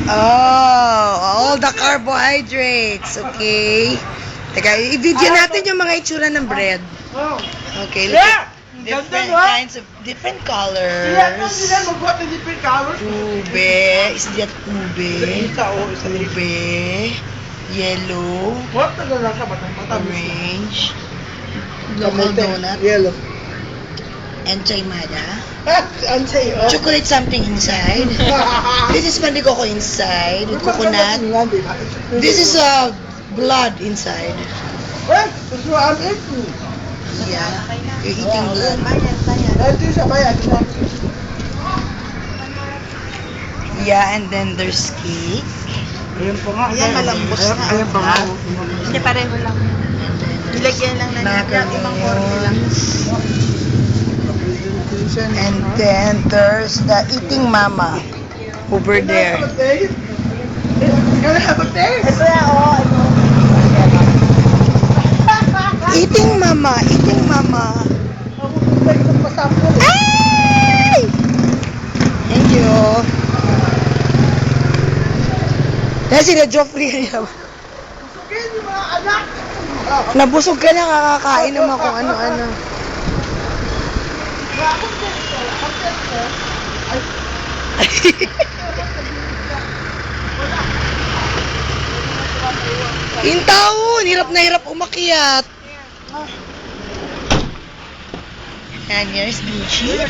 Oh, all the carbohydrates. Okay. Teka, i-video natin yung mga itsura ng bread. Okay, look at different kinds of different colors. Ube. Is that ube? Ube. Yellow. Orange. Local donut. Yellow. Enchaymada. Chocolate something inside. This is pandikoko inside with coconut. This is blood inside. Yeah, you're eating blood. Yeah, and then there's cake. Ayan, malambot na. Ayan pa nga. Hindi, pareho lang. Ilagyan lang na niya. Ibang korte lang. And then there's the eating mama over there. Ito na, oh. Eating mama, eating mama. Ay! Thank you. Yan sila Joffrey. Nabusog ka na, kakakain naman kung ano-ano. Yung taon, hirap na hirap umakyat. And here's Gucci.